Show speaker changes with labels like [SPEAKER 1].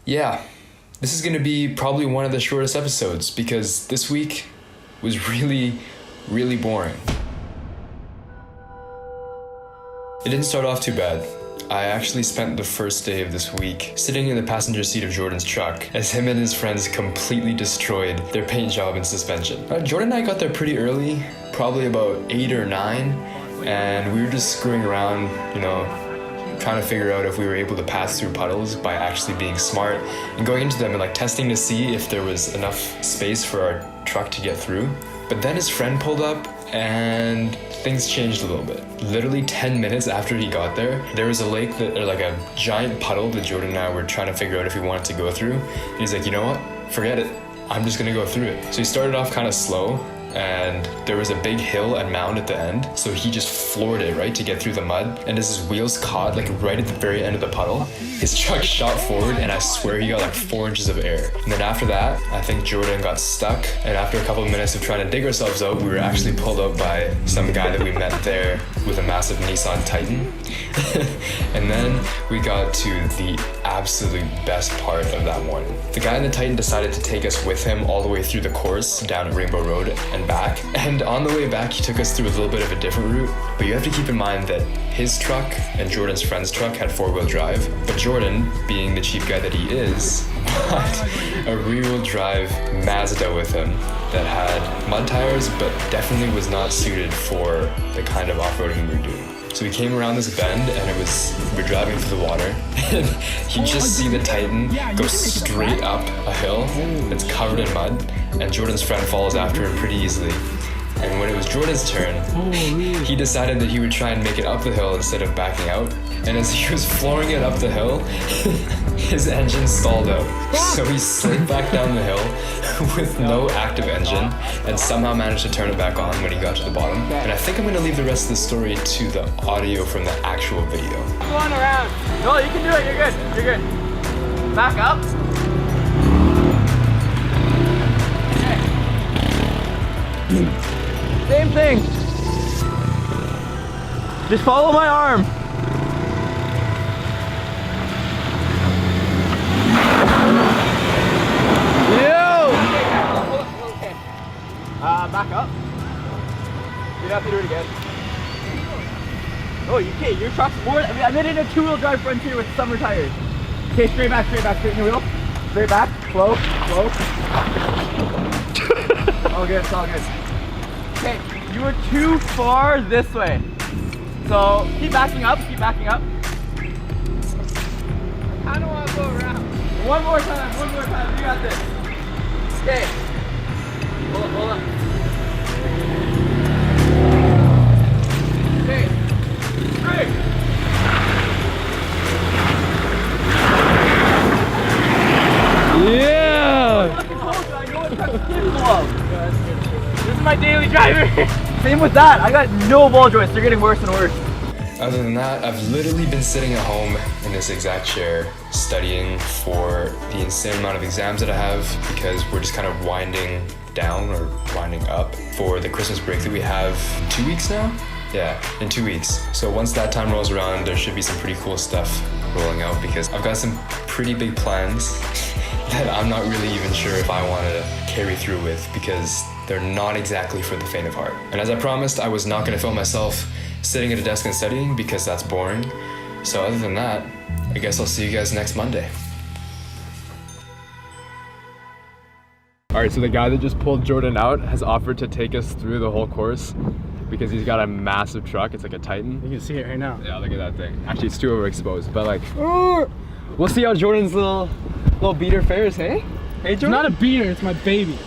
[SPEAKER 1] Yeah, this is going to be probably one of the shortest episodes because this week was really, really boring. It didn't start off too bad. I actually spent the first day of this week sitting in the passenger seat of Jordan's truck as him and his friends completely destroyed their paint job and suspension. Jordan and I got there pretty early, probably about 8 or 9, and we were just screwing around, trying to figure out if we were able to pass through puddles by actually being smart and going into them and testing to see if there was enough space for our truck to get through. But then his friend pulled up and things changed a little bit. Literally 10 minutes after he got there was a lake a giant puddle that Jordan and I were trying to figure out if we wanted to go through. And he's like, you know what? Forget it. I'm just gonna go through it. So he started off kind of slow, and there was a big hill and mound at the end, so he just floored it right to get through the mud. And as his wheels caught right at the very end of the puddle, his truck shot forward, and I swear he got 4 inches of air. And then after that, I think Jordan got stuck, and after a couple of minutes of trying to dig ourselves out, we were actually pulled up by some guy that we met there with a massive Nissan Titan. And then we got to the absolute best part of that morning. The guy in the Titan decided to take us with him all the way through the course down at Rainbow Road and back. And on the way back, he took us through a little bit of a different route. But you have to keep in mind that his truck and Jordan's friend's truck had 4-wheel drive. But Jordan, being the cheap guy that he is, bought a rear-wheel drive Mazda with him that had mud tires, but definitely was not suited for the kind of off-roading we were doing. So we came around this bend and we're driving through the water, and you just see the Titan go straight up a hill that's covered in mud, and Jordan's friend follows after him pretty easily. And when it was Jordan's turn, he decided that he would try and make it up the hill instead of backing out. And as he was flooring it up the hill, his engine stalled out. So he slid back down the hill with no active engine and somehow managed to turn it back on when he got to the bottom. And I think I'm gonna leave the rest of the story to the audio from the actual video.
[SPEAKER 2] Going around. No, you can do it, you're good, you're good. Back up. Okay. Same thing. Just follow my arm. Okay. Back up. You'd have to do it again. Oh, you can't. Your truck's more. I made it a 2-wheel drive Frontier with summer tires. Okay, straight back, straighten the wheel. Straight back, slow. All good, it's all good. Okay, you were too far this way. So keep backing up. I don't want to go around. One more time, you got this. Okay. Hold up. Okay. Straight.
[SPEAKER 3] Yeah!
[SPEAKER 2] I know what type of capable of. This is my daily driver. Same with that. I got no ball joints. They're getting worse and worse.
[SPEAKER 1] Other than that, I've literally been sitting at home in this exact chair studying for the insane amount of exams that I have, because we're just kind of winding down or winding up for the Christmas break that we have 2 weeks now? Yeah, in 2 weeks. So once that time rolls around, there should be some pretty cool stuff rolling out, because I've got some pretty big plans that I'm not really even sure if I want to carry through with, because they're not exactly for the faint of heart. And as I promised, I was not going to film myself sitting at a desk and studying, because that's boring. So other than that, I guess I'll see you guys next Monday.
[SPEAKER 3] Alright, so the guy that just pulled Jordan out has offered to take us through the whole course because he's got a massive truck. It's like a Titan.
[SPEAKER 4] You can see it right now.
[SPEAKER 3] Yeah, look at that thing. Actually, it's too overexposed, but we'll see how Jordan's little beater fares, hey? Hey, Jordan?
[SPEAKER 4] It's not a beater, it's my baby.